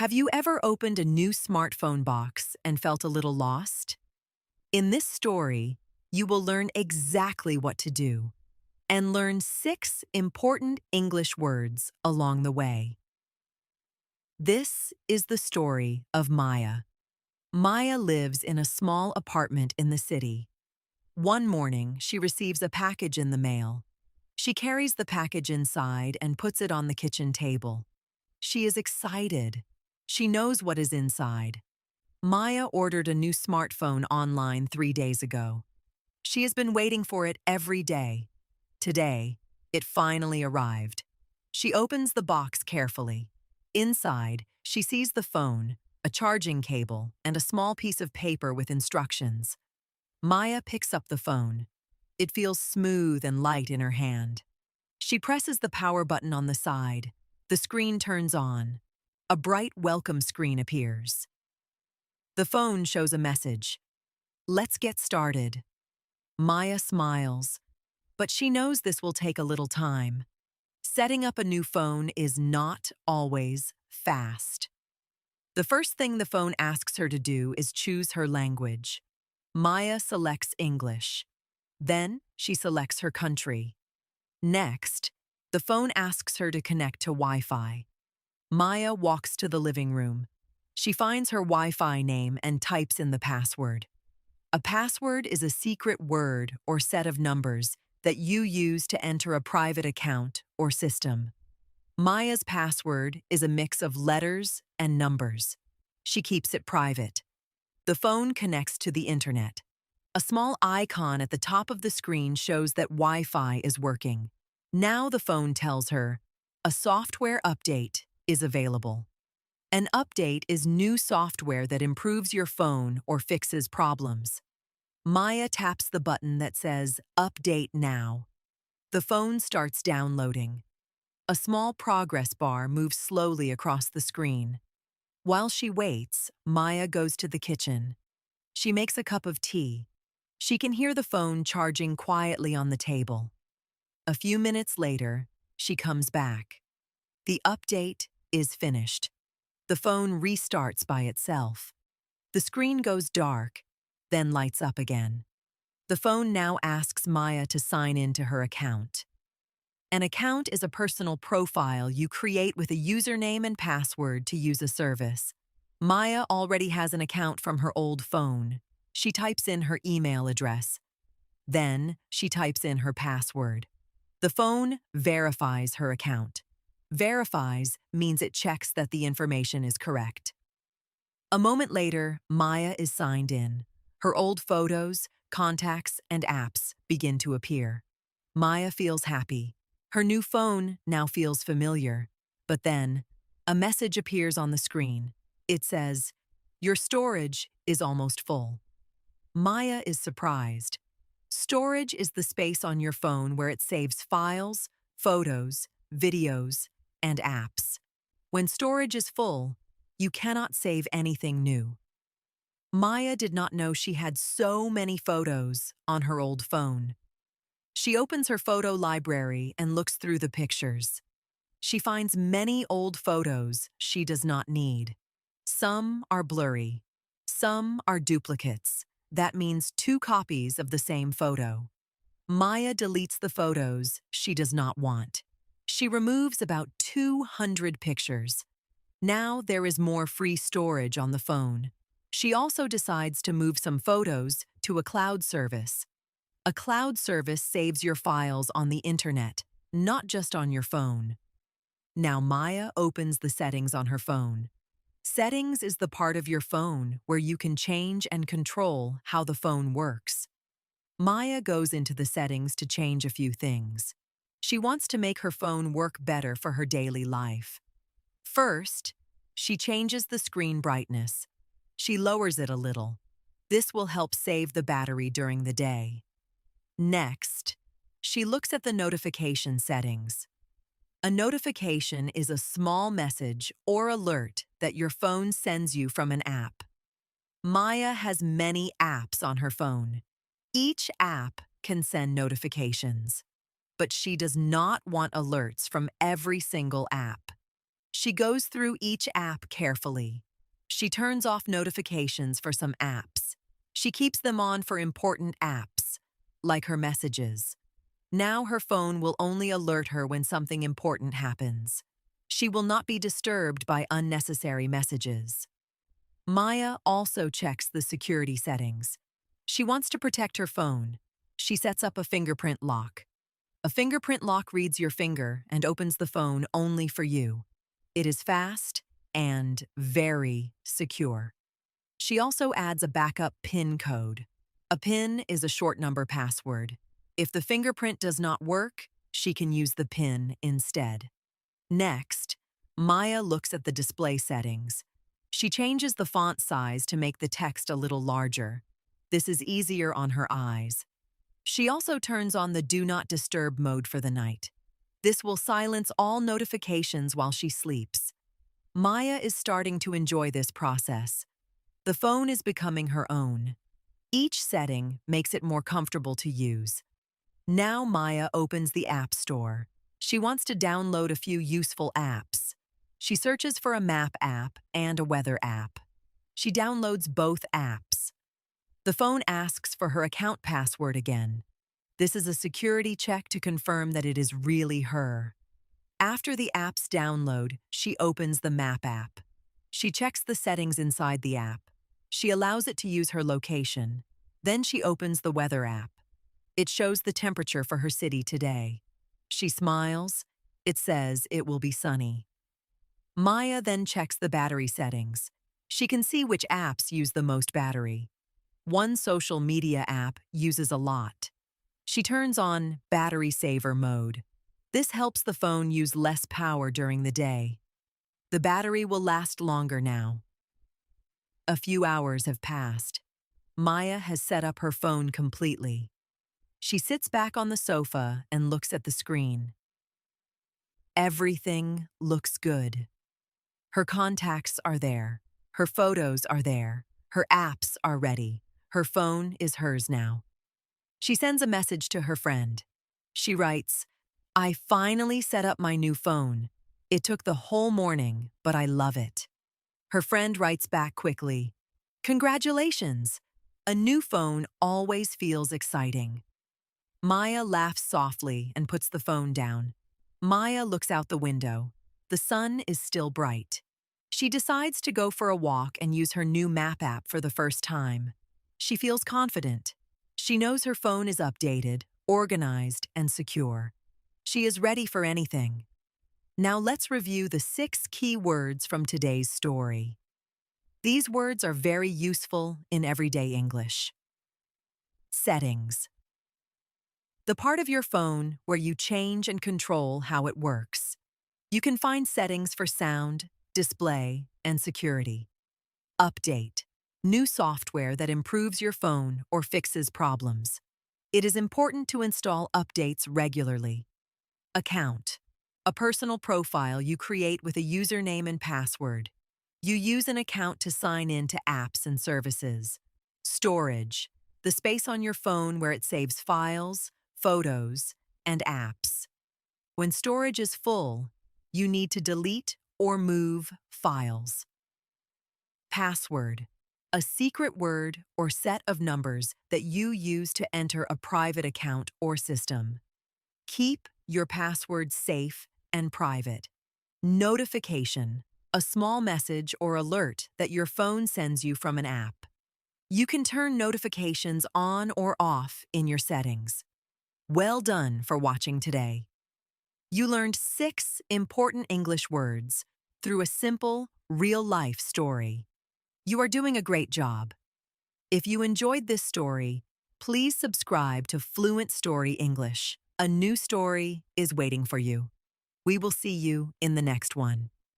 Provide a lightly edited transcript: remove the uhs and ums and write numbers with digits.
Have you ever opened a new smartphone box and felt a little lost? In this story, you will learn exactly what to do and learn 6 important English words along the way. This is the story of Maya. Maya lives in a small apartment in the city. One morning, she receives a package in the mail. She carries the package inside and puts it on the kitchen table. She is excited. She knows what is inside. Maya ordered a new smartphone online 3 days ago. She has been waiting for it every day. Today, it finally arrived. She opens the box carefully. Inside, she sees the phone, a charging cable, and a small piece of paper with instructions. Maya picks up the phone. It feels smooth and light in her hand. She presses the power button on the side. The screen turns on. A bright welcome screen appears. The phone shows a message. "Let's get started." Maya smiles, but she knows this will take a little time. Setting up a new phone is not always fast. The first thing the phone asks her to do is choose her language. Maya selects English. Then she selects her country. Next, the phone asks her to connect to Wi-Fi. Maya walks to the living room. She finds her Wi-Fi name and types in the password. A password is a secret word or set of numbers that you use to enter a private account or system. Maya's password is a mix of letters and numbers. She keeps it private. The phone connects to the internet. A small icon at the top of the screen shows that Wi-Fi is working. Now the phone tells her, a software update is available. An update is new software that improves your phone or fixes problems. Maya taps the button that says, Update Now. The phone starts downloading. A small progress bar moves slowly across the screen. While she waits, Maya goes to the kitchen. She makes a cup of tea. She can hear the phone charging quietly on the table. A few minutes later, she comes back. The update is finished. The phone restarts by itself. The screen goes dark, then lights up again. The phone now asks Maya to sign into her account. An account is a personal profile you create with a username and password to use a service. Maya already has an account from her old phone. She types in her email address. Then she types in her password. The phone verifies her account. Verifies means it checks that the information is correct. A moment later, Maya is signed in. Her old photos, contacts, and apps begin to appear. Maya feels happy. Her new phone now feels familiar. But then, a message appears on the screen. It says, "Your storage is almost full." Maya is surprised. Storage is the space on your phone where it saves files, photos, videos, and apps. When storage is full, you cannot save anything new. Maya did not know she had so many photos on her old phone. She opens her photo library and looks through the pictures. She finds many old photos she does not need. Some are blurry. Some are duplicates. That means 2 copies of the same photo. Maya deletes the photos she does not want. She removes about 200 pictures. Now there is more free storage on the phone. She also decides to move some photos to a cloud service. A cloud service saves your files on the internet, not just on your phone. Now Maya opens the settings on her phone. Settings is the part of your phone where you can change and control how the phone works. Maya goes into the settings to change a few things. She wants to make her phone work better for her daily life. First, she changes the screen brightness. She lowers it a little. This will help save the battery during the day. Next, she looks at the notification settings. A notification is a small message or alert that your phone sends you from an app. Maya has many apps on her phone. Each app can send notifications, but she does not want alerts from every single app. She goes through each app carefully. She turns off notifications for some apps. She keeps them on for important apps, like her messages. Now her phone will only alert her when something important happens. She will not be disturbed by unnecessary messages. Maya also checks the security settings. She wants to protect her phone. She sets up a fingerprint lock. A fingerprint lock reads your finger and opens the phone only for you. It is fast and very secure. She also adds a backup PIN code. A PIN is a short number password. If the fingerprint does not work, she can use the PIN instead. Next, Maya looks at the display settings. She changes the font size to make the text a little larger. This is easier on her eyes. She also turns on the Do Not Disturb mode for the night. This will silence all notifications while she sleeps. Maya is starting to enjoy this process. The phone is becoming her own. Each setting makes it more comfortable to use. Now Maya opens the App Store. She wants to download a few useful apps. She searches for a map app and a weather app. She downloads both apps. The phone asks for her account password again. This is a security check to confirm that it is really her. After the app's download, she opens the map app. She checks the settings inside the app. She allows it to use her location. Then she opens the weather app. It shows the temperature for her city today. She smiles. It says it will be sunny. Maya then checks the battery settings. She can see which apps use the most battery. One social media app uses a lot. She turns on battery saver mode. This helps the phone use less power during the day. The battery will last longer now. A few hours have passed. Maya has set up her phone completely. She sits back on the sofa and looks at the screen. Everything looks good. Her contacts are there. Her photos are there. Her apps are ready. Her phone is hers now. She sends a message to her friend. She writes, "I finally set up my new phone. It took the whole morning, but I love it." Her friend writes back quickly, "Congratulations! A new phone always feels exciting." Maya laughs softly and puts the phone down. Maya looks out the window. The sun is still bright. She decides to go for a walk and use her new map app for the first time. She feels confident. She knows her phone is updated, organized, and secure. She is ready for anything. Now let's review the 6 key words from today's story. These words are very useful in everyday English. Settings. The part of your phone where you change and control how it works. You can find settings for sound, display, and security. Update. New software that improves your phone or fixes problems. It is important to install updates regularly. Account. A personal profile you create with a username and password. You use an account to sign in to apps and services. Storage. The space on your phone where it saves files, photos, and apps. When storage is full, you need to delete or move files. Password. A secret word or set of numbers that you use to enter a private account or system. Keep your password safe and private. Notification. A small message or alert that your phone sends you from an app. You can turn notifications on or off in your settings. Well done for watching today. You learned 6 important English words through a simple, real-life story. You are doing a great job. If you enjoyed this story, please subscribe to Fluent Story English. A new story is waiting for you. We will see you in the next one.